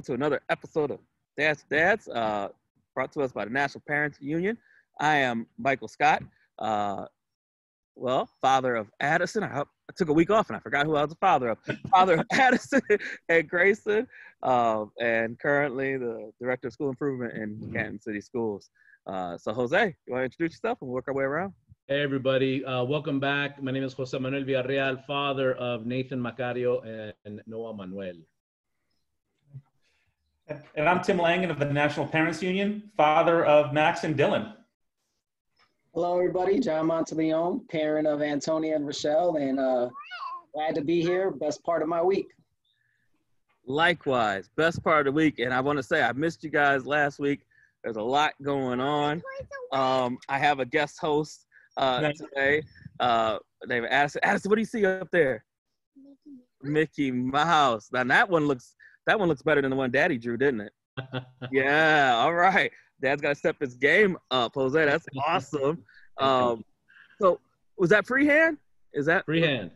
to another episode of Dads to Dads, brought to us by the National Parents Union. I am Michael Scott, father of Addison. I took a week off and I forgot who I was the father of. Father of Addison and Grayson, and currently the Director of School Improvement in Canton City Schools. So Jose, you want to introduce yourself and we'll work our way around? Hey everybody, welcome back. My name is Jose Manuel Villarreal, father of Nathan Macario and Noah Manuel. And I'm Tim Langen of the National Parents Union, father of Max and Dylan. Hello everybody, John Monteleone, parent of Antonia and Rochelle, and glad to be here, best part of my week. Likewise, best part of the week, and I want to say I missed you guys last week. There's a lot going on. I have a guest host today, David Addison. Addison, what do you see up there? Mickey Mouse. Now that one looks better than the one Daddy drew, didn't it? Yeah, all right. Dad's got to step his game up, Jose. That's awesome. So was that freehand? Is that freehand?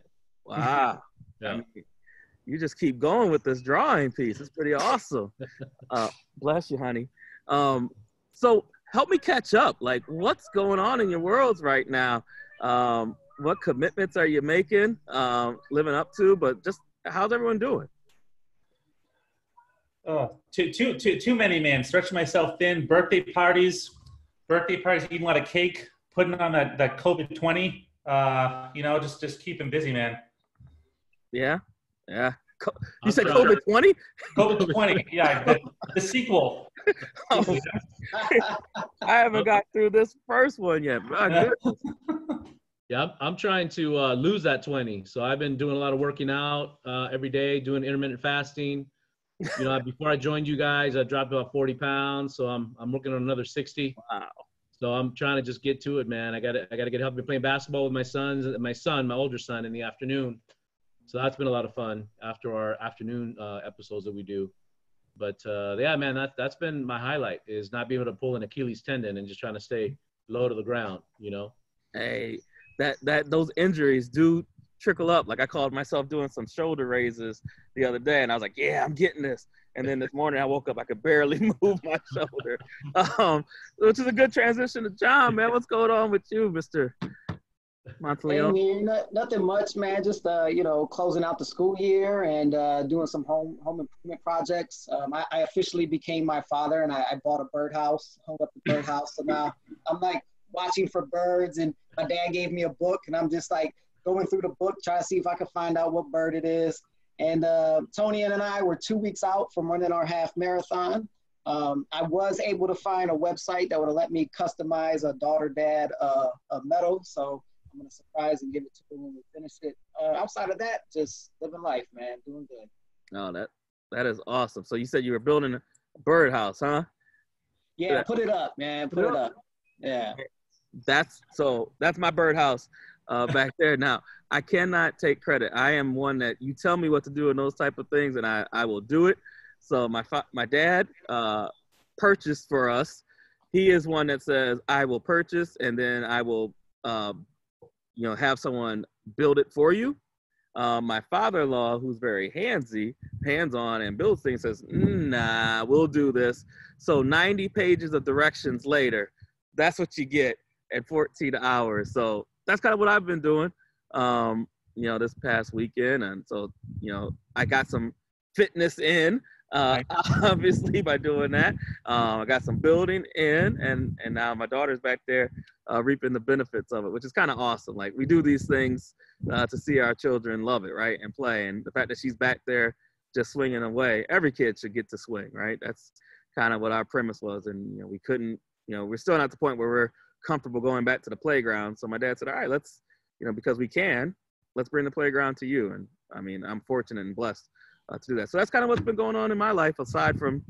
Wow. Yeah. I mean, you just keep going with this drawing piece. It's pretty awesome. Bless you, honey. So help me catch up. Like, what's going on in your worlds right now? What commitments are you making, living up to? But just how's everyone doing? Oh, too many, man. Stretching myself thin. Birthday parties, eating a lot of cake, putting on that COVID-20. Just keeping busy, man. Yeah. You said COVID-20? COVID-20, yeah, the sequel. Oh, I haven't got through this first one yet. My goodness. Yeah, I'm trying to lose that 20. So I've been doing a lot of working out every day, doing intermittent fasting. You know, before I joined you guys, I dropped about 40 pounds. So I'm working on another 60. Wow. So I'm trying to just get to it, man. I gotta get help. I've been playing basketball with my older son in the afternoon. So that's been a lot of fun after our afternoon episodes that we do. But yeah, man, that's been my highlight, is not being able to pull an Achilles tendon and just trying to stay low to the ground, you know? Hey, those injuries do trickle up. Like I called myself doing some shoulder raises the other day and I was like, yeah, I'm getting this. And then this morning I woke up, I could barely move my shoulder, which is a good transition to John, man. What's going on with you, Mr. Monteleone? Nothing much, man. Just closing out the school year and doing some home improvement projects. I officially became my father, and I bought a birdhouse, hung up the birdhouse. So now I'm like watching for birds, and my dad gave me a book, and I'm just like going through the book trying to see if I can find out what bird it is. And Tony and I were 2 weeks out from running our half marathon. I was able to find a website that would have let me customize a daughter-dad medal. So I'm going to surprise and give it to them when we finish it. Outside of that, just living life, man. Doing good. Oh, that is awesome. So you said you were building a birdhouse, huh? Yeah, put it up, man. Put it up. Yeah. That's my birdhouse back there. Now, I cannot take credit. I am one that you tell me what to do in those type of things, and I will do it. So my dad purchased for us. He is one that says, I will purchase, and then I will have someone build it for you. My father-in-law, who's very hands-on and builds things, says, nah, we'll do this. So 90 pages of directions later, that's what you get at 14 hours. So that's kind of what I've been doing, this past weekend. And so, I got some fitness in, obviously, by doing that. I got some building in, and now my daughter's back there reaping the benefits of it, which is kind of awesome. Like, we do these things to see our children love it, right, and play. And the fact that she's back there just swinging away, every kid should get to swing, right? That's kind of what our premise was. And, we couldn't, we're still not at the point where we're comfortable going back to the playground. So my dad said, all right, let's, because we can, let's bring the playground to you. And I mean, I'm fortunate and blessed to do that. So that's kind of what's been going on in my life, aside from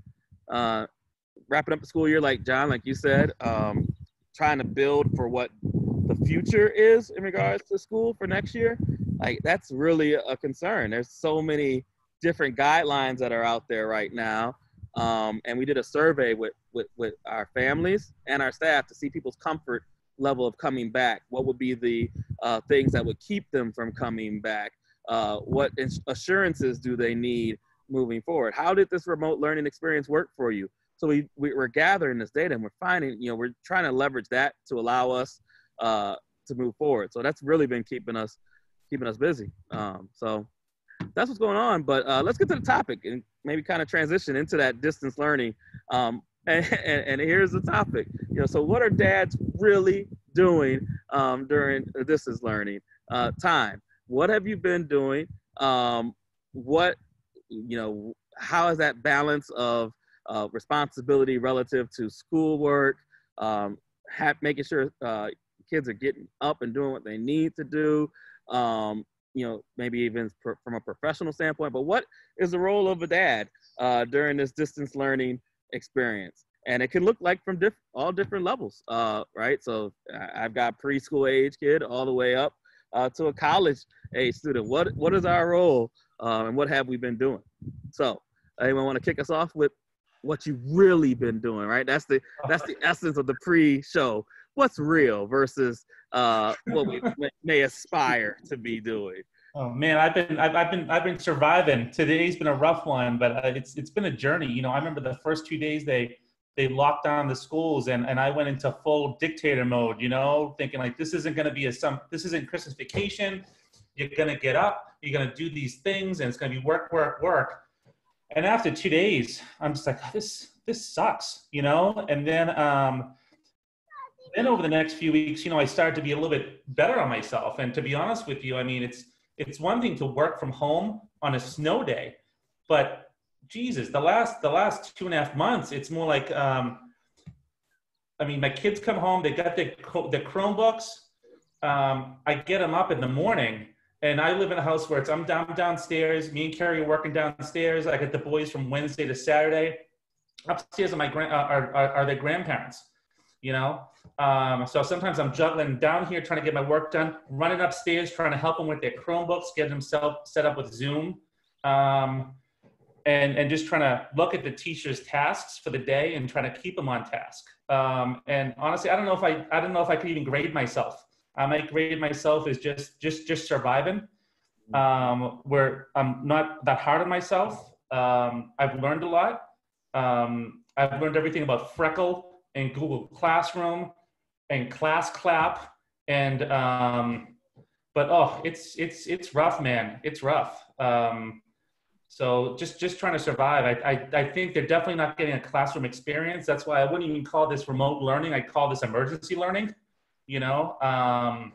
wrapping up the school year, like John, like you said, trying to build for what the future is in regards to school for next year. Like, that's really a concern. There's so many different guidelines that are out there right now. And we did a survey with our families and our staff to see people's comfort level of coming back. What would be the things that would keep them from coming back? What assurances do they need moving forward? How did this remote learning experience work for you? So we're gathering this data, and we're finding, we're trying to leverage that to allow us to move forward. So that's really been keeping us busy. So that's what's going on. But let's get to the topic and maybe kind of transition into that distance learning. And here's the topic. So what are dads really doing during distance learning time? What have you been doing? What, how is that balance of responsibility relative to schoolwork, making sure kids are getting up and doing what they need to do, maybe even from a professional standpoint. But what is the role of a dad during this distance learning experience? And it can look like from all different levels, right? So I've got preschool age kid all the way up to a college age student. What is our role, and what have we been doing? So anyone want to kick us off with what you've really been doing, right? That's the essence of the pre-show. What's real versus what we may aspire to be doing. Oh man, I've been surviving. Today's been a rough one, but it's been a journey. I remember the first 2 days they locked down the schools, and I went into full dictator mode. Thinking like this isn't going to be this isn't Christmas vacation. You're going to get up, you're going to do these things, and it's going to be work, work, work. And after 2 days, I'm just like, this sucks, And then over the next few weeks, I started to be a little bit better on myself. And to be honest with you, I mean, it's one thing to work from home on a snow day, but Jesus, the last 2.5 months, it's more like, my kids come home, they got their Chromebooks. I get them up in the morning, and I live in a house where I'm downstairs. Me and Carrie are working downstairs. I get the boys from Wednesday to Saturday. Upstairs are their grandparents, So sometimes I'm juggling down here trying to get my work done, running upstairs trying to help them with their Chromebooks, get them set up with Zoom, and just trying to look at the teacher's tasks for the day and trying to keep them on task. And honestly, I don't know if I could even grade myself. I might grade myself as just surviving, where I'm not that hard on myself. I've learned a lot. I've learned everything about Freckle and Google Classroom and Class Clap, and but it's rough, man. It's rough. So just trying to survive. I think they're definitely not getting a classroom experience. That's why I wouldn't even call this remote learning. I'd call this emergency learning. And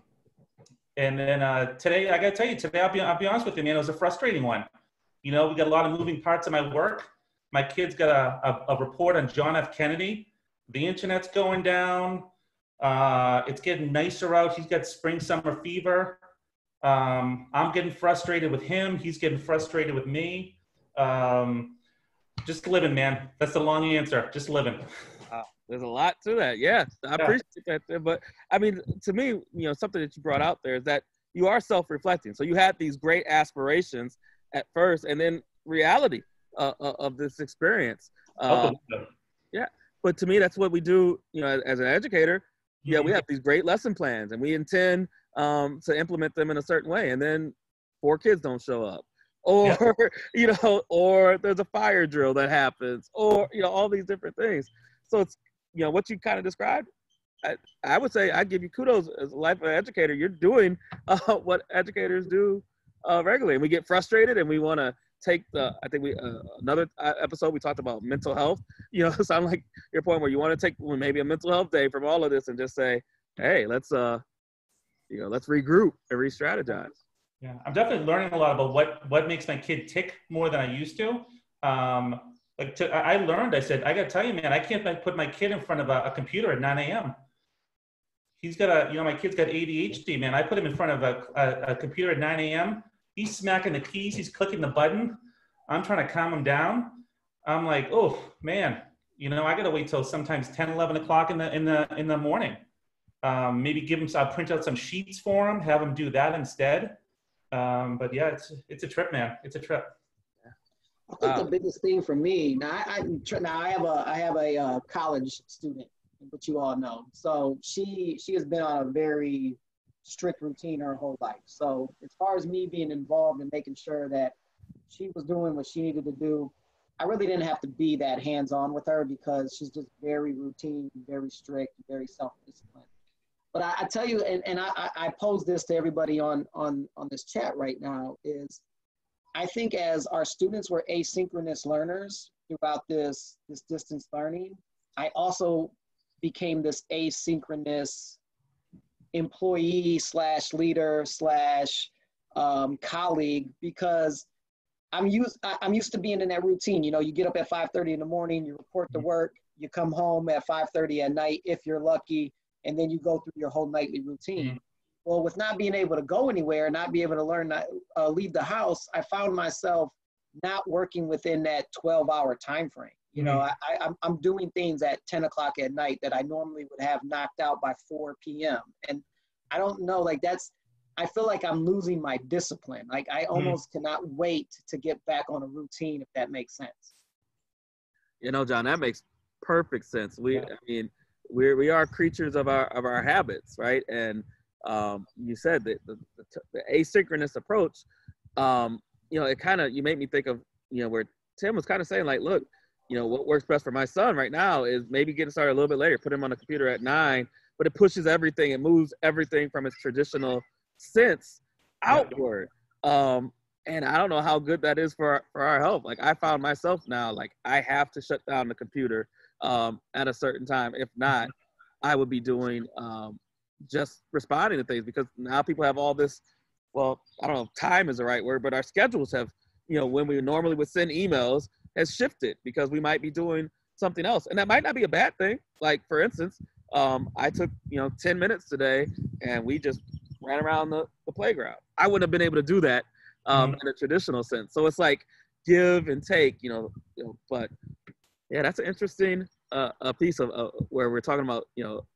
then today, I gotta tell you, I'll be honest with you, man, it was a frustrating one. We got a lot of moving parts in my work. My kid's got a report on John F. Kennedy. The internet's going down. It's getting nicer out. He's got spring, summer fever. I'm getting frustrated with him. He's getting frustrated with me. Just living, man. That's the long answer. Just living. There's a lot to that. Yeah, I appreciate that. But I mean, to me, something that you brought out there is that you are self-reflecting. So you had these great aspirations at first, and then reality of this experience. Yeah, but to me, that's what we do. As an educator, yeah, we have these great lesson plans, and we intend to implement them in a certain way, and then 4 kids don't show up, or or there's a fire drill that happens, or all these different things. So it's what you kind of described. I would say I give you kudos as a life educator. You're doing what educators do regularly, and we get frustrated, and we want to take another episode we talked about mental health. Sound like your point where you want to take maybe a mental health day from all of this and just say, hey, let's regroup and re-strategize. Yeah, I'm definitely learning a lot about what makes my kid tick more than I used to. I said, I got to tell you, man, I can't put my kid in front of a computer at 9 a.m. He's got my kid's got ADHD, man. I put him in front of a computer at 9 a.m. He's smacking the keys. He's clicking the button. I'm trying to calm him down. I'm like, oh man, I got to wait till sometimes 10, 11 o'clock in the morning. Maybe I'll print out some sheets for him, have him do that instead. But yeah, it's a trip, man. It's a trip. I think the biggest thing for me now, I have a college student, which you all know. So she has been on a very strict routine her whole life. So as far as me being involved in making sure that she was doing what she needed to do. I really didn't have to be that hands-on with her because she's just very routine, very strict, very self-disciplined. But I tell you, and I pose this to everybody on this chat right now, is I think as our students were asynchronous learners throughout this distance learning, I also became this asynchronous employee slash leader slash colleague, because I'm used to being in that routine. You know, you get up at 5:30 in the morning, you report to work, you come home at 5:30 at night if you're lucky, and then you go through your whole nightly routine. Well, with not being able to go anywhere, not be able to learn, leave the house, I found myself not working within that 12-hour time frame. You know, I'm doing things at 10 o'clock at night that I normally would have knocked out by 4 p.m. And I don't know, like I feel like I'm losing my discipline. Like I almost cannot wait to get back on a routine, if that makes sense. You know, John, that makes perfect sense. I mean, we are creatures of our habits, right? And you said that the asynchronous approach, you know, it kind of, you made me think of, you know, where Tim was kind of saying, like, look, you know, what works best for my son right now is maybe getting started a little bit later, put him on the computer at 9, but it pushes everything, it moves everything from its traditional sense outward. And I don't know how good that is for our health. Like I found myself now, like I have to shut down the computer at a certain time. If not, I would be doing just responding to things, because now people have all this, well, I don't know if time is the right word, but our schedules have, you know, when we normally would send emails, has shifted because we might be doing something else. And that might not be a bad thing. Like for instance, I took, you know, 10 minutes today and we just ran around the playground. I wouldn't have been able to do that in a traditional sense. So it's like give and take, you know, but yeah, that's an interesting a piece of where we're talking about, you know,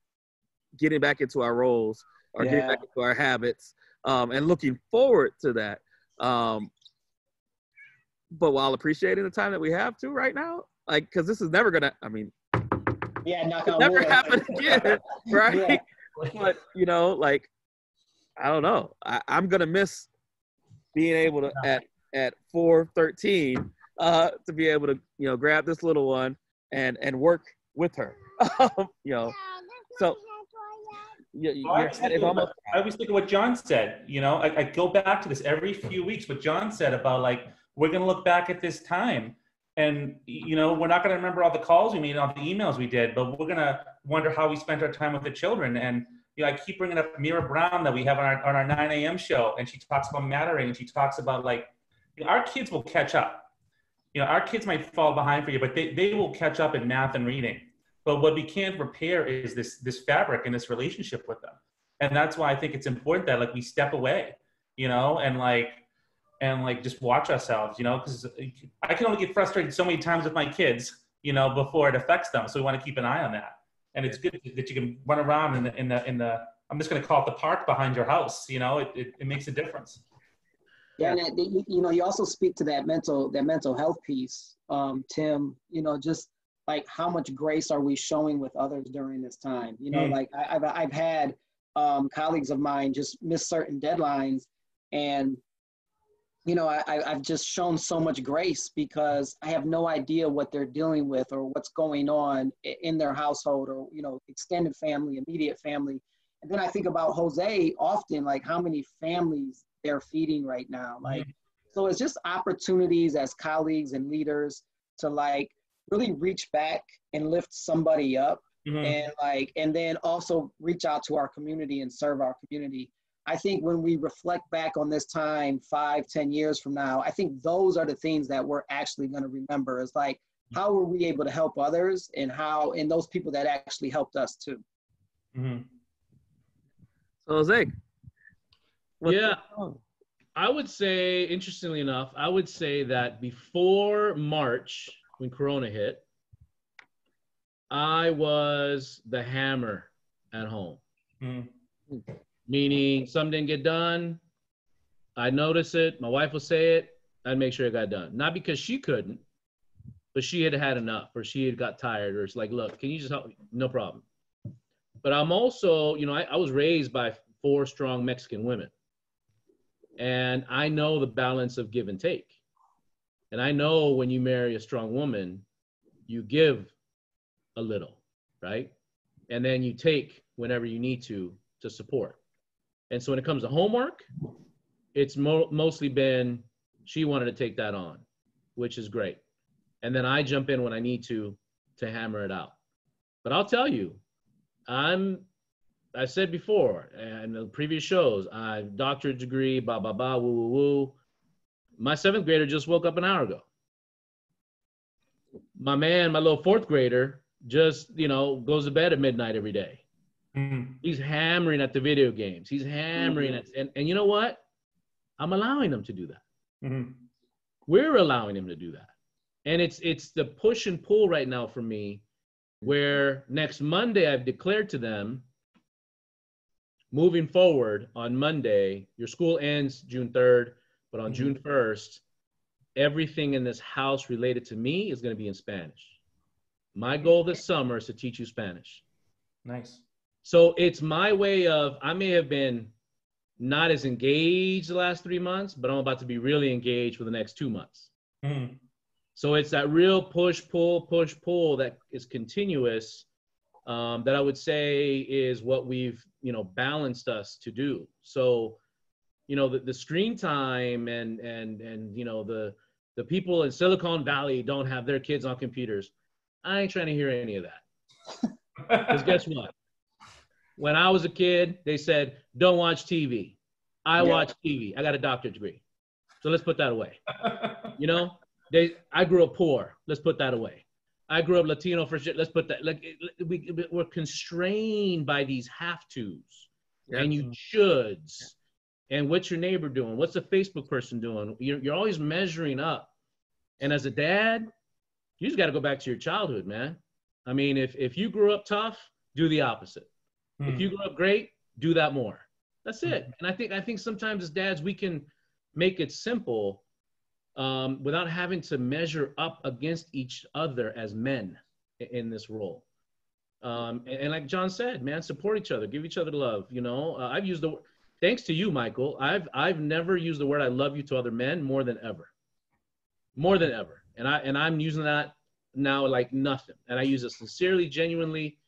getting back into our roles or getting back into our habits and looking forward to that. But while appreciating the time that we have to right now, like, because this is never gonna, I mean, knock on never wood. happen again, right? Yeah. But you know, like, I don't know, I'm gonna miss being able to at 4:13 to be able to, you know, grab this little one and work with her, you know. So I always think of what John said. You know, I go back to this every few weeks. What John said about, like, we're going to look back at this time, and you know, we're not going to remember all the calls we made, all the emails we did, but we're going to wonder how we spent our time with the children. And you know, I keep bringing up Mira Brown that we have on our 9 a.m. show, and she talks about mattering, and she talks about, like, you know, our kids will catch up. You know, our kids might fall behind for you, but they will catch up in math and reading. But what we can't repair is this fabric and this relationship with them. And that's why I think it's important that, like, we step away, you know, and just watch ourselves, you know, because I can only get frustrated so many times with my kids, you know, before it affects them. So we want to keep an eye on that. And it's good that you can run around in the I'm just going to call it the park behind your house. You know, it makes a difference. Yeah, and you know, you also speak to that mental health piece, Tim. You know, just like how much grace are we showing with others during this time? You know, like I've had colleagues of mine just miss certain deadlines, and you know, I've just shown so much grace because I have no idea what they're dealing with or what's going on in their household, or, you know, extended family, immediate family. And then I think about Jose often, like how many families they're feeding right now. Like, so it's just opportunities as colleagues and leaders to, like, really reach back and lift somebody up, and then also reach out to our community and serve our community. I think when we reflect back on this time 5-10 years from now, I think those are the things that we're actually going to remember, is like, how were we able to help others, and those people that actually helped us too. So Jose, I would say, interestingly enough, I would say that before March, when Corona hit, I was the hammer at home. Meaning something didn't get done, I'd notice it, my wife would say it, I'd make sure it got done. Not because she couldn't, but she had had enough, or she had got tired, or it's like, look, can you just help me? No problem. But I'm also, you know, I was raised by 4 strong Mexican women. And I know the balance of give and take. And I know when you marry a strong woman, you give a little, right? And then you take whenever you need to support. And so when it comes to homework, it's mostly been, she wanted to take that on, which is great. And then I jump in when I need to hammer it out. But I'll tell you, I said before, and the previous shows, I doctorate degree, blah, blah, blah, woo, woo, woo. My 7th grader just woke up an hour ago. My little 4th grader just, goes to bed at midnight every day. Mm-hmm. He's hammering at the video games. He's hammering at, and you know what? I'm allowing him to do that. Mm-hmm. We're allowing him to do that. And it's the push and pull right now for me, where next Monday I've declared to them, moving forward on Monday, your school ends June 3rd, but on June 1st, everything in this house related to me is going to be in Spanish. My goal this summer is to teach you Spanish. Nice. So it's my way of, I may have been not as engaged the last 3 months, but I'm about to be really engaged for the next 2 months. Mm. So it's that real push, pull that is continuous, that I would say is what we've, balanced us to do. So, the screen time and the people in Silicon Valley don't have their kids on computers. I ain't trying to hear any of that. Because guess what? When I was a kid, they said, don't watch TV. I watch TV. I got a doctorate degree. So let's put that away. I grew up poor. Let's put that away. I grew up Latino for shit. Let's put that. We're constrained by these have-tos and you shoulds. And what's your neighbor doing? What's the Facebook person doing? You're always measuring up. And as a dad, you just got to go back to your childhood, man. I mean, if you grew up tough, do the opposite. If you grew up great, do that more. That's it. And I think sometimes as dads, we can make it simple without having to measure up against each other as men in this role. And like John said, man, support each other, give each other love. I've used the, thanks to you, Michael, I've never used the word I love you to other men more than ever. And I'm using that now like nothing. And I use it sincerely, genuinely.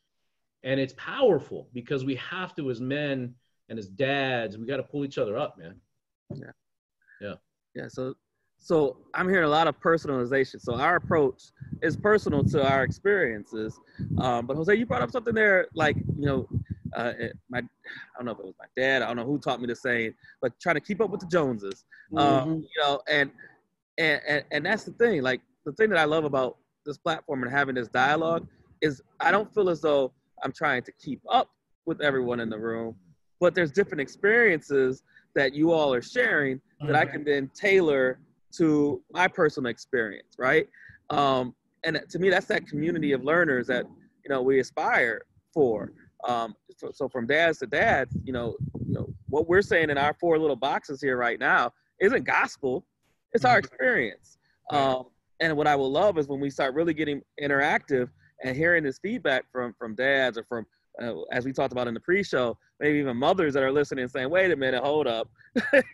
And it's powerful because we have to, as men and as dads, we got to pull each other up, man. Yeah. So I'm hearing a lot of personalization. So our approach is personal to our experiences. But Jose, you brought up something there, like, I don't know if it was my dad, I don't know who taught me the saying, but trying to keep up with the Joneses. And that's the thing. Like, the thing that I love about this platform and having this dialogue is I don't feel as though I'm trying to keep up with everyone in the room, but there's different experiences that you all are sharing that I can then tailor to my personal experience, right? And to me, that's that community of learners that, we aspire for. So from dads to dads, what we're saying in our 4 little boxes here right now isn't gospel, it's our experience. And what I will love is when we start really getting interactive and hearing this feedback from dads or from, as we talked about in the pre-show, maybe even mothers that are listening and saying, wait a minute, hold up,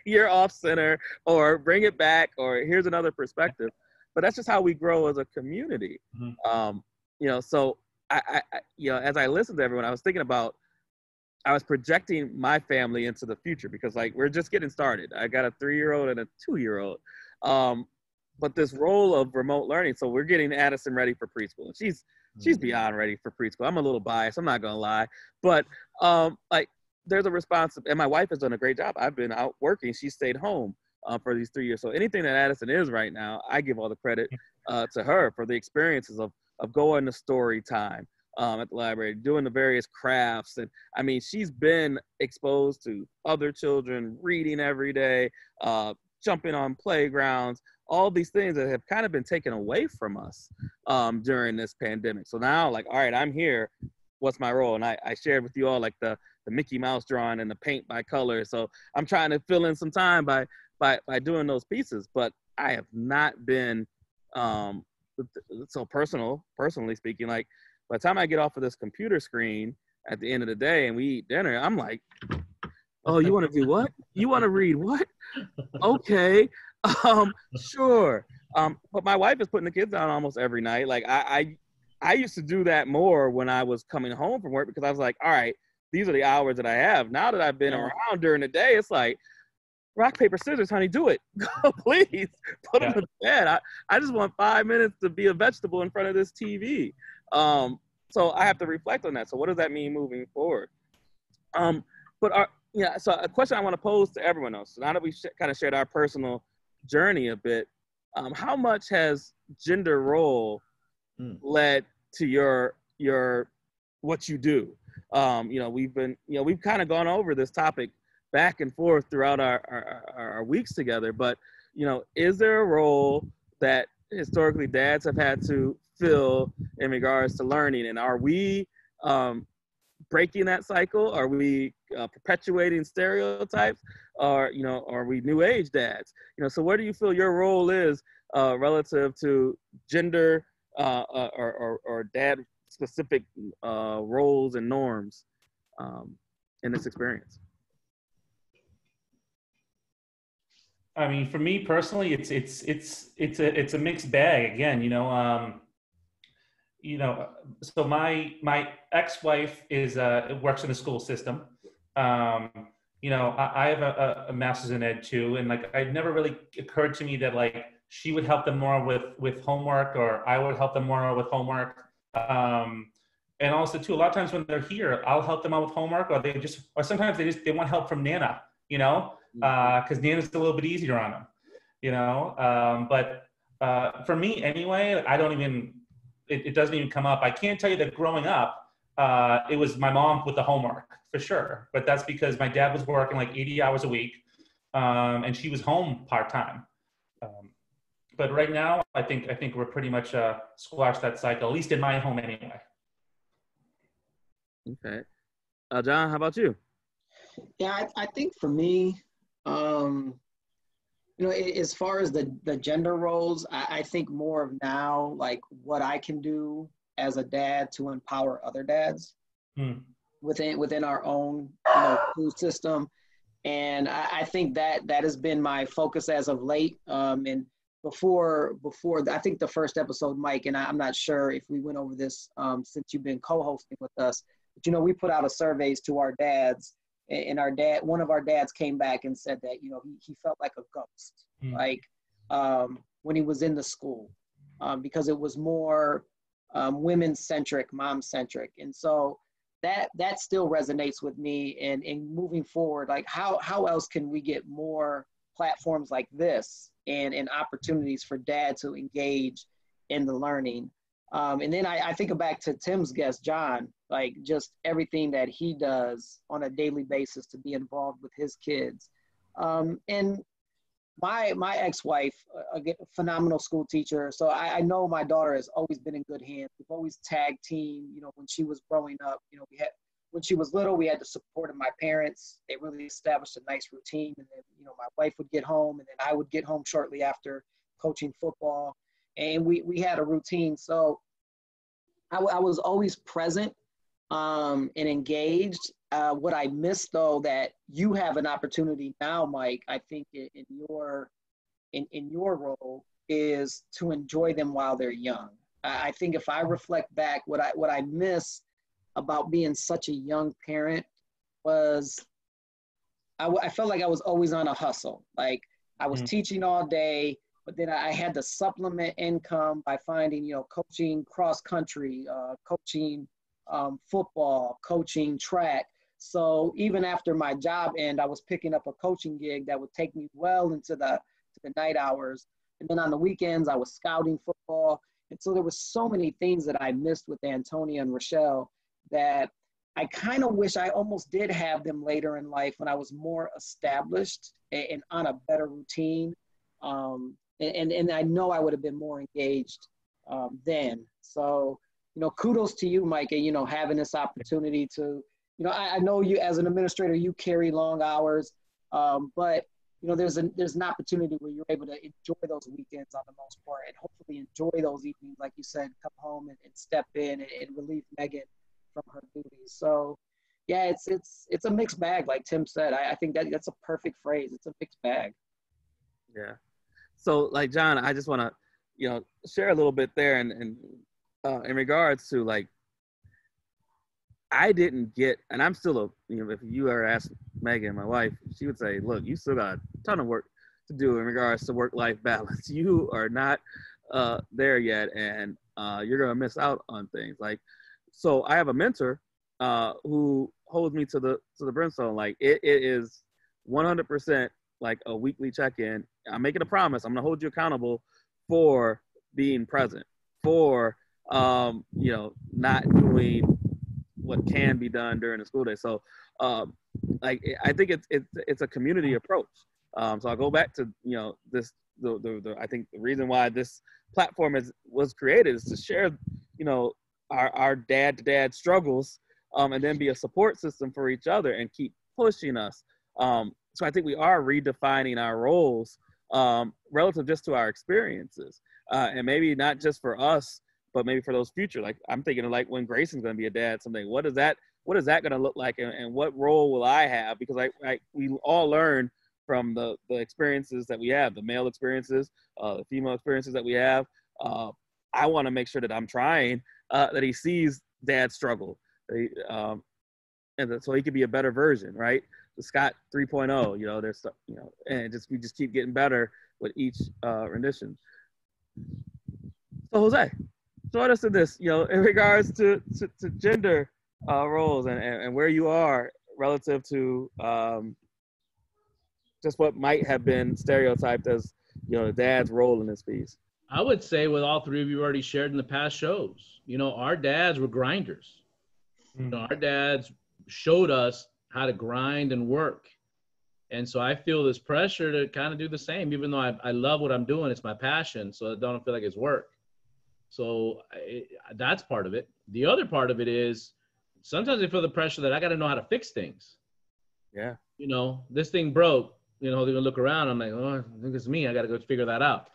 you're off center, or bring it back, or here's another perspective. But that's just how we grow as a community. So I as I listened to everyone, I was thinking about, I was projecting my family into the future because, like, we're just getting started. I got a 3-year-old and a 2-year-old. But this role of remote learning, so we're getting Addison ready for preschool. And she's beyond ready for preschool. I'm a little biased, I'm not gonna lie. But there's a response, and my wife has done a great job. I've been out working, she stayed home for these 3 years. So anything that Addison is right now, I give all the credit to her for the experiences of going to story time at the library, doing the various crafts. And I mean, she's been exposed to other children, reading every day, jumping on playgrounds, all these things that have kind of been taken away from us during this pandemic. So now, like, all right, I'm here. What's my role? And I shared with you all, like, the Mickey Mouse drawing and the paint by color. So I'm trying to fill in some time by doing those pieces. But I have not been so personally speaking, like, by the time I get off of this computer screen at the end of the day and we eat dinner, I'm like, oh, you want to do what? You want to read what? Okay. Sure. But my wife is putting the kids down almost every night. Like I used to do that more when I was coming home from work because I was like, all right, these are the hours that I have. Now that I've been around during the day, it's like, rock, paper, scissors, honey, do it. Please put them to bed. I just want 5 minutes to be a vegetable in front of this TV. So I have to reflect on that. So what does that mean moving forward? So a question I want to pose to everyone else. So now that we've kind of shared our personal journey a bit, how much has gender role led to your what you do? We've kind of gone over this topic back and forth throughout our weeks together, but is there a role that historically dads have had to fill in regards to learning, and are we breaking that cycle? Are we perpetuating stereotypes, or are we new age dads? So where do you feel your role is relative to gender or dad specific roles and norms in this experience? I mean, for me personally, it's a mixed bag. Again, so my ex-wife works in the school system. I have a master's in ed too, and like it never really occurred to me that like she would help them more with homework, or I would help them more with homework. And also too, a lot of times when they're here, I'll help them out with homework, or sometimes they want help from Nana, because Nana's a little bit easier on them, but for me anyway, it doesn't even come up. I can't tell you that growing up, it was my mom with the homework for sure, but that's because my dad was working like 80 hours a week, and she was home part-time. But right now, I think we're pretty much squashed that cycle, at least in my home anyway. Okay. John, how about you? Yeah, I think for me, as far as the gender roles, I think more of now, like what I can do as a dad to empower other dads within our own school system. And I think that has been my focus as of late. And before I think the first episode, Mike, and I'm not sure if we went over this since you've been co-hosting with us, but we put out a surveys to our dads, and one of our dads came back and said that he felt like a ghost, like when he was in the school, because it was more women-centric, mom-centric. And so that still resonates with me. And moving forward, like how else can we get more platforms like this and opportunities for dad to engage in the learning? And then I think back to Tim's guest, John, like just everything that he does on a daily basis to be involved with his kids. And my ex-wife, a phenomenal school teacher. So I know my daughter has always been in good hands. We've always tag team, when she was growing up, when she was little, we had the support of my parents. They really established a nice routine. And then, my wife would get home, and then I would get home shortly after coaching football. And we had a routine. So I was always present and engaged. What I miss, though, that you have an opportunity now, Mike, I think in your role, is to enjoy them while they're young. I think if I reflect back, what I miss about being such a young parent was I felt like I was always on a hustle. Like I was teaching all day, but then I had to supplement income by finding, coaching cross country, coaching football, coaching track. So even after my job ended, I was picking up a coaching gig that would take me well into the night hours. And then on the weekends, I was scouting football. And so there was so many things that I missed with Antonia and Rochelle that I kind of wish I almost did have them later in life when I was more established and on a better routine. And I know I would have been more engaged then. So, kudos to you, Mike, and, having this opportunity to, I know you as an administrator, you carry long hours, but, there's an opportunity where you're able to enjoy those weekends on the most part, and hopefully enjoy those evenings, like you said, come home and step in and relieve Megan from her duties. So, yeah, it's a mixed bag, like Tim said. I think that's a perfect phrase. It's a mixed bag. Yeah. So, like, John, I just want to share a little bit there and in regards to like, I didn't get, and I'm still if you ever ask Megan, my wife, she would say, look, you still got a ton of work to do in regards to work-life balance. You are not there yet, and you're going to miss out on things. Like, so I have a mentor who holds me to the brimstone. Like, it is 100% like a weekly check-in. I'm making a promise. I'm going to hold you accountable for being present, for, not doing what can be done during the school day. So, like, I think it's a community approach. So I'll go back to, this, I think the reason why this platform was created is to share, our dad-to-dad struggles, and then be a support system for each other and keep pushing us. So I think we are redefining our roles relative just to our experiences, and maybe not just for us, but maybe for those future. Like, I'm thinking of like when Grayson's going to be a dad someday. What is that going to look like, and what role will I have? Because we all learn from the experiences that we have, the male experiences, the female experiences that we have. I want to make sure that I'm trying, that he sees dad struggle, and so he could be a better version, right? The Scott 3.0, there's stuff, and we just keep getting better with each rendition. So Jose, join us in this, in regards to gender roles and where you are relative to just what might have been stereotyped as, dad's role in this piece. I would say with all three of you already shared in the past shows, our dads were grinders. Our dads showed us how to grind and work. And so I feel this pressure to kind of do the same, even though I love what I'm doing. It's my passion, so I don't feel like it's work. So that's part of it. The other part of it is sometimes I feel the pressure that I got to know how to fix things. Yeah. This thing broke, they're going to look around. I'm like, oh, I think it's me. I got to go figure that out.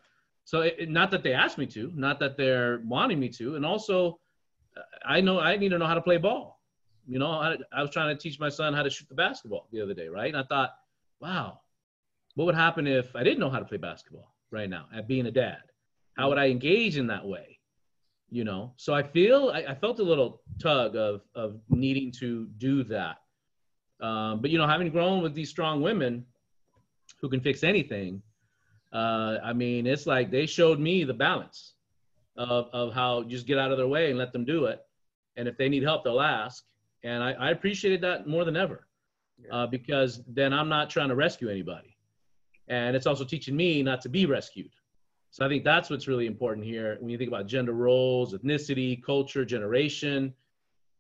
So not that they asked me to, not that they're wanting me to. And also, I know I need to know how to play ball. I was trying to teach my son how to shoot the basketball the other day, right? And I thought, wow, what would happen if I didn't know how to play basketball right now at being a dad? How would I engage in that way? So I felt a little tug of needing to do that. But, having grown with these strong women who can fix anything, it's like they showed me the balance of how just get out of their way and let them do it. And if they need help, they'll ask. And I appreciated that more than ever, because then I'm not trying to rescue anybody. And it's also teaching me not to be rescued. So I think that's what's really important here when you think about gender roles, ethnicity, culture, generation.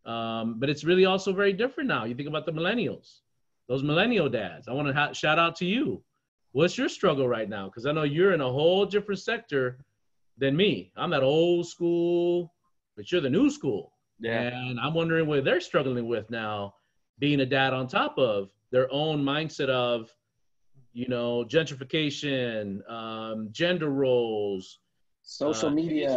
But it's really also very different now. You think about the millennials, those millennial dads. I want to shout out to you. What's your struggle right now? Because I know you're in a whole different sector than me. I'm that old school, but you're the new school. Yeah. And I'm wondering what they're struggling with now, being a dad on top of their own mindset of, gentrification, gender roles, social media.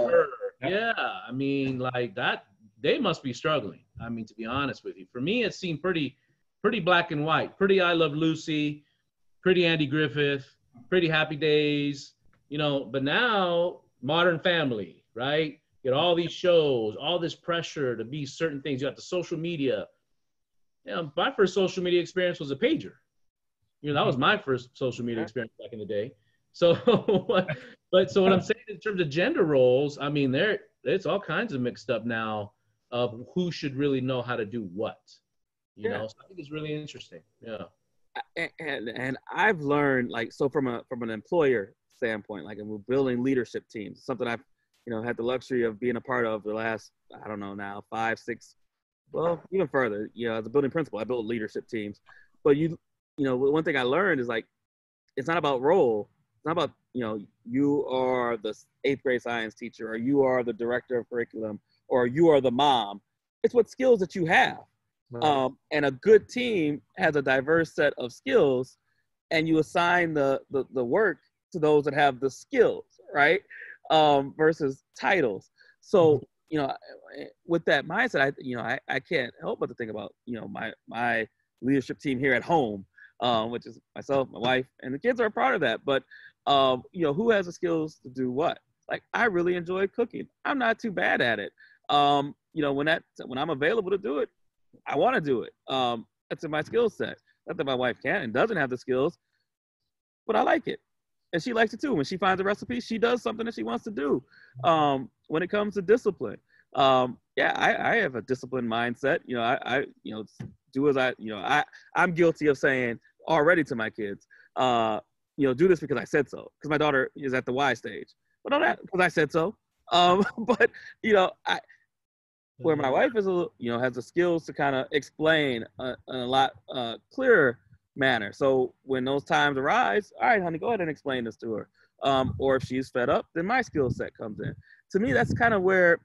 Yeah. Like that, they must be struggling. To be honest with you, for me, it seemed pretty black and white, pretty I Love Lucy, pretty Andy Griffith, pretty Happy Days, but now Modern Family, right? You get all these shows, all this pressure to be certain things. You got the social media. My first social media experience was a pager. That was my first social media experience back in the day. So, so what I'm saying in terms of gender roles, it's all kinds of mixed up now of who should really know how to do what. So I think it's really interesting. Yeah. And I've learned, like, so from an employer standpoint, like, and we're building leadership teams, something I've had the luxury of being a part of the last, I don't know now, 5, 6, well, even further. As a building principal, I built leadership teams. But one thing I learned is, like, it's not about role. It's not about, you are the 8th grade science teacher, or you are the director of curriculum, or you are the mom. It's what skills that you have. Right. And a good team has a diverse set of skills, and you assign the work to those that have the skills, right? Versus titles. So, with that mindset, I can't help but to think about, my leadership team here at home, which is myself, my wife, and the kids are a part of that. But, who has the skills to do what? like I really enjoy cooking. I'm not too bad at it. You know, when I'm available to do it, I want to do it. That's in my skill set. Not that my wife can't and doesn't have the skills, but I like it. And she likes it too. When she finds a recipe, she does something that she wants to do. When it comes to discipline, yeah, I have a disciplined mindset. You know, I you know, do as I, you know, I'm guilty of saying already to my kids, you know, do this because I said so. Because my daughter is at the Y stage, but not that because I said so. But you know, where my wife is, you know, has the skills to kind of explain in a lot clearer manner. So when those times arise, all right, honey, go ahead and explain this to her. Or if she's fed up, then my skill set comes in. To me, that's kind of where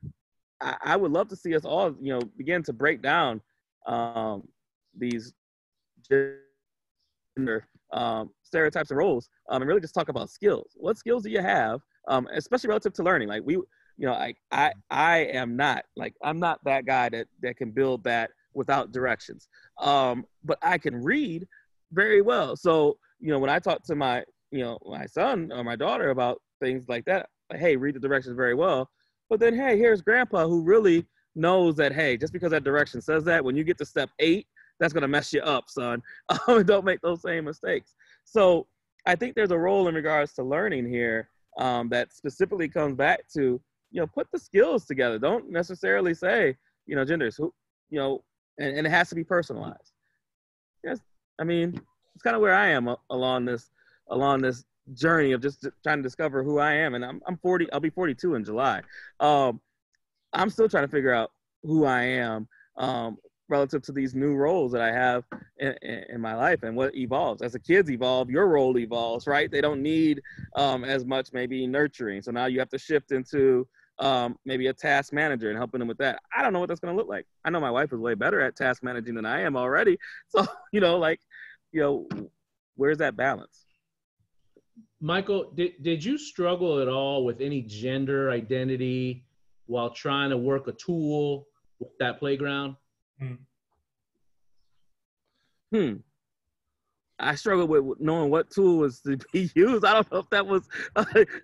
I would love to see us all, you know, begin to break down these gender stereotypes and roles, and really just talk about skills. What skills do you have, especially relative to learning? Like you know, I am not like, I'm not that guy that can build that without directions. But I can read very well. So, you know, when I talk to my son or my daughter about things like that, like, hey, read the directions very well. But then, hey, here's grandpa who really knows that, hey, just because that direction says that, when you get to step 8, that's going to mess you up, son. Don't make those same mistakes. So I think there's a role in regards to learning here that specifically comes back to, you know, put the skills together. Don't necessarily say, you know, genders, who, you know, and it has to be personalized. Yes, I mean, it's kind of where I am along this journey of just trying to discover who I am. And I'm 40. I'll be 42 in July. I'm still trying to figure out who I am relative to these new roles that I have in my life and what evolves. As the kids evolve, your role evolves, right? They don't need as much maybe nurturing. So now you have to shift into maybe a task manager and helping them with that. I don't know what that's going to look like. I know my wife is way better at task managing than I am already. So, you know, like, you know, where's that balance? Michael, did you struggle at all with any gender identity while trying to work a tool with that playground? I struggled with knowing what tool was to be used. I don't know if that was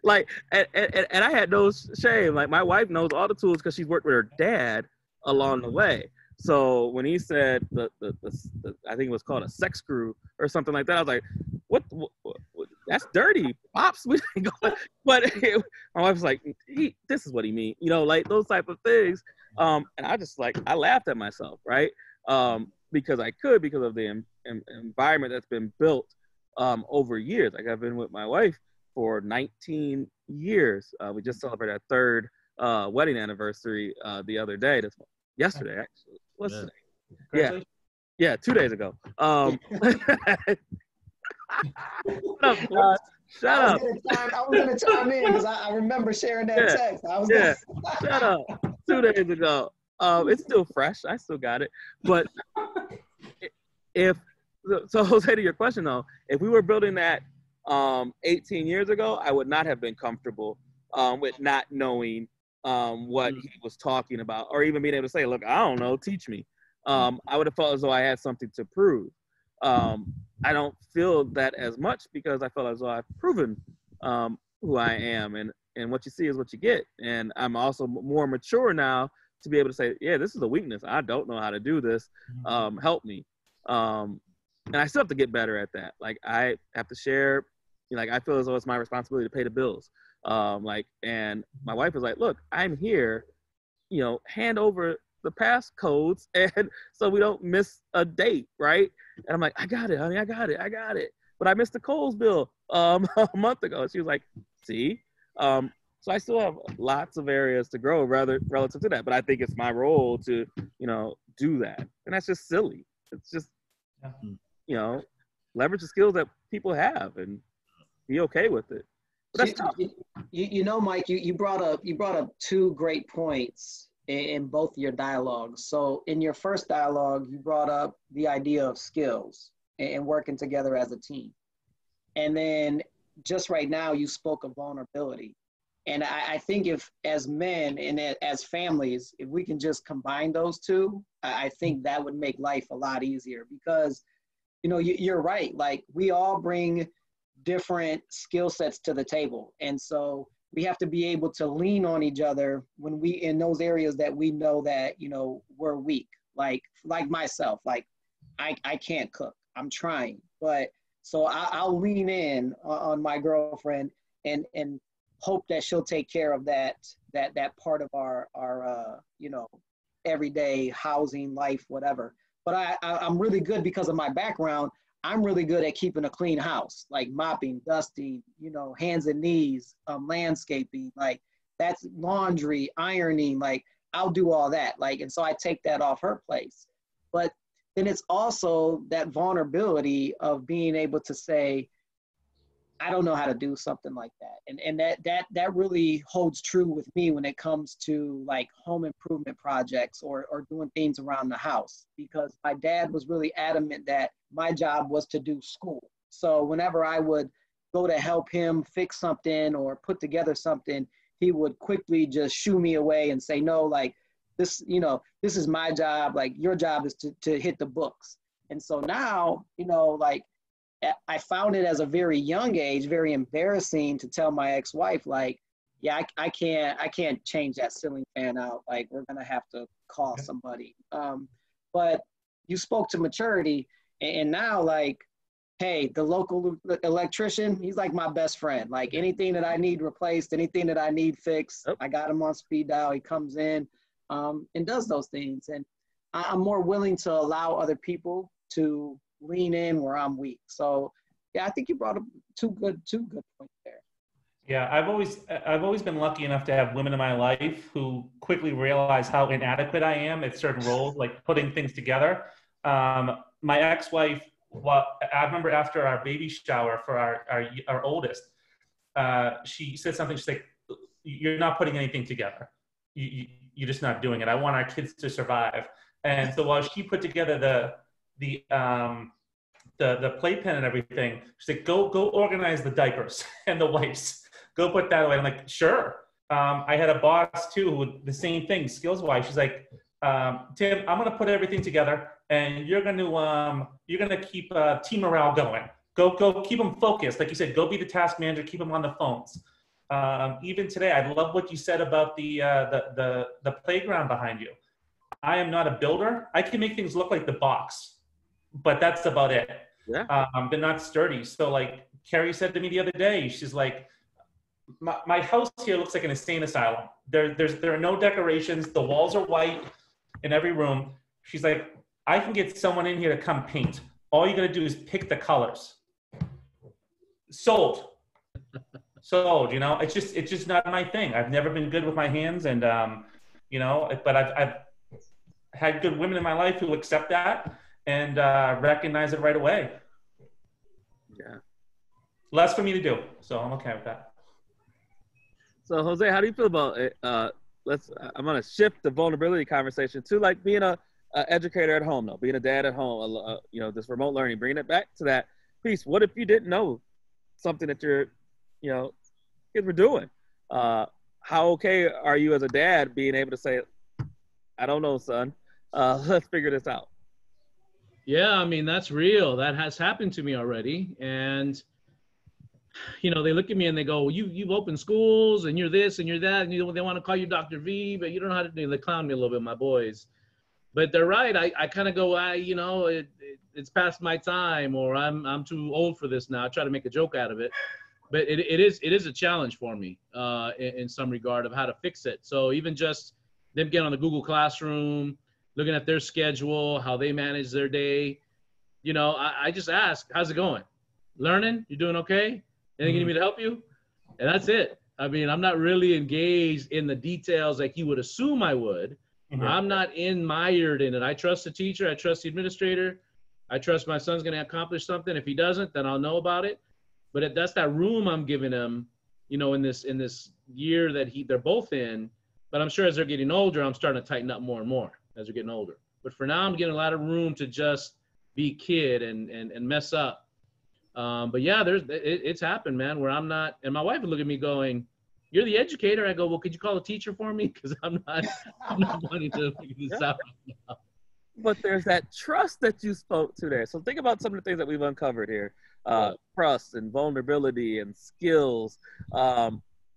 like, and I had no shame. Like, my wife knows all the tools because she's worked with her dad along the way. So when he said the I think it was called a sex screw or something like that, I was like, what that's dirty, pops. We didn't go. But my wife was like, this is what he mean, you know, like those type of things. And I just like, I laughed at myself, right? Because of the environment that's been built over years. Like, I've been with my wife for 19 years. We just celebrated our third wedding anniversary the other day. Yesterday, actually. What's today? Yeah, 2 days ago. Shut up. I was gonna chime in because I remember sharing that text. Shut up. 2 days ago. It's still fresh. I still got it. But so Jose, to your question though, if we were building that 18 years ago, I would not have been comfortable with not knowing what he was talking about, or even being able to say, look, I don't know, teach me. I would have felt as though I had something to prove. I don't feel that as much because I felt as though I've proven who I am, and what you see is what you get. And I'm also more mature now to be able to say, yeah, this is a weakness. I don't know how to do this. Help me. And I still have to get better at that. Like, I have to share, you know, like, I feel as though it's my responsibility to pay the bills. And my wife was like, look, I'm here, you know, hand over the passcodes and so we don't miss a date, right? And I'm like, I got it, honey, I got it. But I missed the Kohl's bill a month ago. She was like, see? So I still have lots of areas to grow relative to that. But I think it's my role to, you know, do that. And that's just silly. It's just, you know, leverage the skills that people have and be okay with it. But that's tough. You know, Mike, you brought up 2 great points in both your dialogues. So in your first dialogue, you brought up the idea of skills and working together as a team. And then just right now, you spoke of vulnerability. And I think if, as men and as families, if we can just combine those two, I think that would make life a lot easier because, you know, you're right. Like, we all bring different skill sets to the table. And so we have to be able to lean on each other when we in those areas that we know that, we're weak. Like myself, like I can't cook. I'm trying, but so I'll lean in on my girlfriend and hope that she'll take care of that part of our everyday housing life, whatever. But I'm really good because of my background. I'm really good at keeping a clean house, like mopping, dusting, hands and knees, landscaping, like that's laundry, ironing, like I'll do all that. Like, and so I take that off her place. But then it's also that vulnerability of being able to say, I don't know how to do something like that. And that really holds true with me when it comes to like home improvement projects or doing things around the house, because my dad was really adamant that my job was to do school. So whenever I would go to help him fix something or put together something, he would quickly just shoo me away and say, no, like this, this is my job. Like your job is to hit the books. And so now, like, I found it as a very young age, very embarrassing to tell my ex-wife, like, yeah, I can't change that ceiling fan out. Like, we're going to have to call somebody. But you spoke to maturity, and now, like, hey, the local electrician, he's like my best friend. Like, anything that I need replaced, anything that I need fixed, I got him on speed dial. He comes in and does those things. And I'm more willing to allow other people to lean in where I'm weak. So yeah, I think you brought up two good points there. Yeah, I've always been lucky enough to have women in my life who quickly realize how inadequate I am at certain roles, like putting things together. My ex-wife, I remember after our baby shower for our oldest, she said something. She's like, "You're not putting anything together. You're just not doing it. I want our kids to survive." And so while she put together the playpen and everything, she's like, go organize the diapers and the wipes. Go put that away. I'm like, sure. I had a boss too with the same thing, skills wise. She's like, Tim, I'm gonna put everything together, and you're gonna keep team morale going. Go keep them focused. Like you said, go be the task manager. Keep them on the phones. Even today, I love what you said about the playground behind you. I am not a builder. I can make things look like the box, but that's about it. Yeah. They're not sturdy. So like Carrie said to me the other day, she's like, my house here looks like an insane asylum. There are no decorations. The walls are white in every room. She's like, I can get someone in here to come paint. All you got to do is pick the colors. Sold. It's just not my thing. I've never been good with my hands, and but I've had good women in my life who accept that and recognize it right away. Yeah. Less for me to do, so I'm okay with that. So Jose, how do you feel about it? I'm gonna shift the vulnerability conversation to like being a educator at home, though, being a dad at home. This remote learning, bringing it back to that piece. What if you didn't know something that your kids were doing? How okay are you as a dad being able to say, I don't know, son, let's figure this out? Yeah, I mean, that's real. That has happened to me already. And, they look at me and they go, well, you've opened schools and you're this and you're that. And they want to call you Dr. V, but you don't know how to do it. They clown me a little bit, my boys. But they're right. I kind of go, it's past my time, or I'm too old for this now. I try to make a joke out of it. But it is a challenge for me in some regard of how to fix it. So even just them getting on the Google Classroom, looking at their schedule, how they manage their day, I just ask, how's it going? Learning? You doing okay? Anything you need me to help you? And that's it. I mean, I'm not really engaged in the details like you would assume I would. Mm-hmm. I'm not mired in it. I trust the teacher. I trust the administrator. I trust my son's going to accomplish something. If he doesn't, then I'll know about it. But that's that room I'm giving them, in this year that they're both in. But I'm sure as they're getting older, I'm starting to tighten up more and more as they're getting older. But for now, I'm getting a lot of room to just be kid and mess up. But yeah, it's happened, man, where I'm not, and my wife would look at me going, you're the educator. I go, well, could you call a teacher for me? Because I'm not wanting to figure this out right now. But there's that trust that you spoke to there. So think about some of the things that we've uncovered here. Trust and vulnerability and skills.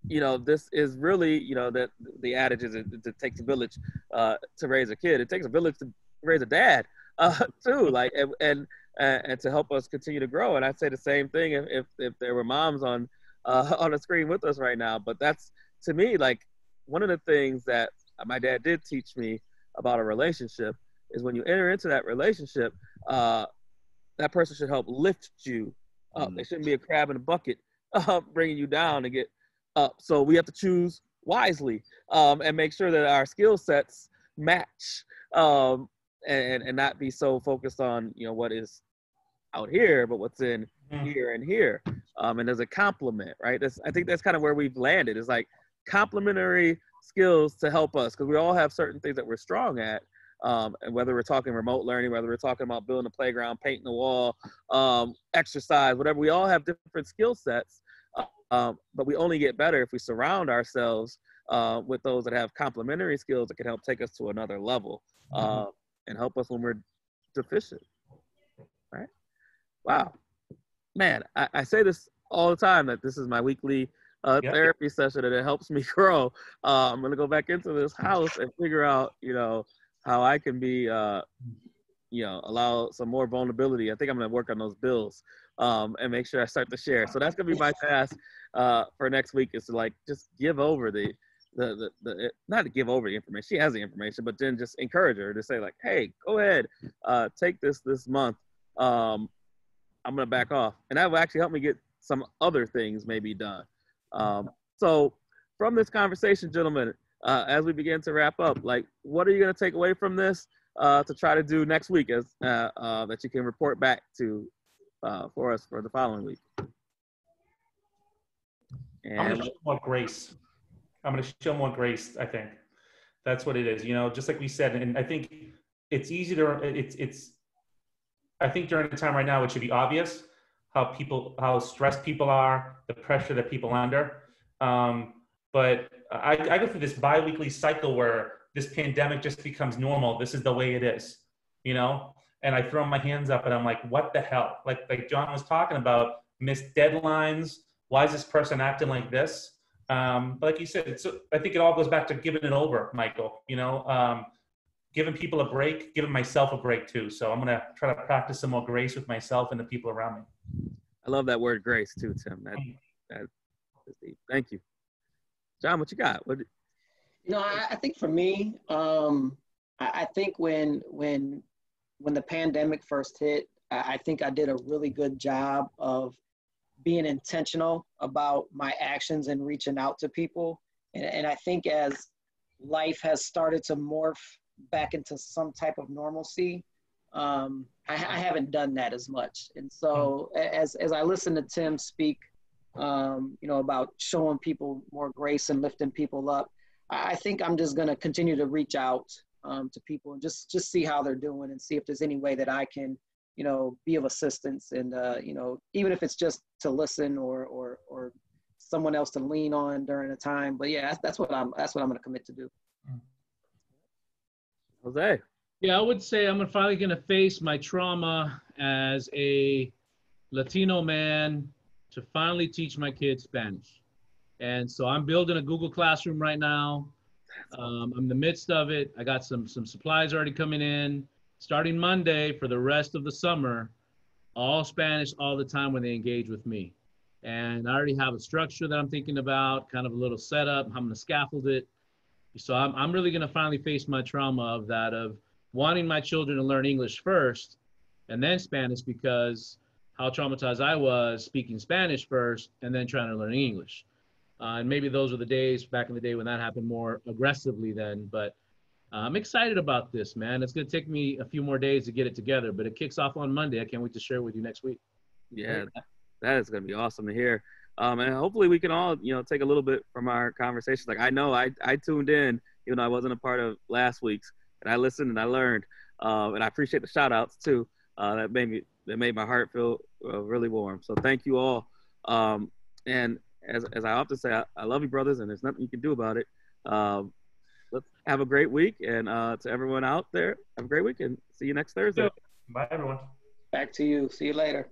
this is really, that the adage is it takes a village to raise a kid. It takes a village to raise a dad too, like, and to help us continue to grow. And I'd say the same thing if there were moms on the screen with us right now. But that's, to me, like, one of the things that my dad did teach me about a relationship is when you enter into that relationship, that person should help lift you up. They shouldn't be a crab in a bucket bringing you down to get up. So we have to choose wisely and make sure that our skill sets match, and not be so focused on what is out here, but what's in here and here. And as a compliment, right? I think that's kind of where we've landed. It's like complementary skills to help us, because we all have certain things that we're strong at. And whether we're talking remote learning, whether we're talking about building a playground, painting a wall, exercise, whatever, we all have different skill sets. But we only get better if we surround ourselves with those that have complementary skills that can help take us to another level and help us when we're deficient. Right? Wow. Man, I say this all the time, that this is my weekly therapy session, and it helps me grow. I'm going to go back into this house and figure out, how I can be, allow some more vulnerability. I think I'm going to work on those bills and make sure I start to share. So that's going to be my task for next week, is to, like, just give over the not to give over the information. She has the information, but then just encourage her to say, like, hey, go ahead, take this month. I'm going to back off. And that will actually help me get some other things maybe done. So from this conversation, gentlemen, as we begin to wrap up, like, what are you going to take away from this to try to do next week as that you can report back to for us for the following week? And I'm going to show more grace. I'm going to show more grace, I think. That's what it is. Just like we said, and I think it's easy to, I think during the time right now, it should be obvious how stressed people are, the pressure that people are under. But I go through this bi-weekly cycle where this pandemic just becomes normal. This is the way it is, and I throw my hands up and I'm like, what the hell? Like John was talking about, missed deadlines. Why is this person acting like this? But like you said, I think it all goes back to giving it over, Michael, giving people a break, giving myself a break too. So I'm going to try to practice some more grace with myself and the people around me. I love that word grace too, Tim. That is deep. Thank you. John, what you got? I think for me, I think when the pandemic first hit, I think I did a really good job of being intentional about my actions and reaching out to people. And I think as life has started to morph back into some type of normalcy, I haven't done that as much. And so as I listen to Tim speak, about showing people more grace and lifting people up, I think I'm just going to continue to reach out to people and just see how they're doing and see if there's any way that I can, be of assistance. And, even if it's just to listen or someone else to lean on during a time. But yeah, that's what I'm going to commit to do. Jose. Yeah, I would say I'm finally going to face my trauma as a Latino man to finally teach my kids Spanish. And so I'm building a Google Classroom right now. I'm in the midst of it. I got some supplies already coming in. Starting Monday for the rest of the summer, all Spanish all the time when they engage with me. And I already have a structure that I'm thinking about, kind of a little setup. I'm going to scaffold it. So I'm really going to finally face my trauma of wanting my children to learn English first and then Spanish, because how traumatized I was speaking Spanish first and then trying to learn English. And maybe those were the days back in the day when that happened more aggressively then. But I'm excited about this, man. It's going to take me a few more days to get it together, but it kicks off on Monday. I can't wait to share it with you next week. Yeah, that is going to be awesome to hear. And hopefully we can all, take a little bit from our conversations. Like, I know I tuned in, even though I wasn't a part of last week's, and I listened and I learned. And I appreciate the shout outs too. That made my heart feel really warm. So thank you all. And as I often say, I love you, brothers, and there's nothing you can do about it. Let's have a great week. And to everyone out there, have a great week and see you next Thursday. Bye, everyone. Back to you. See you later.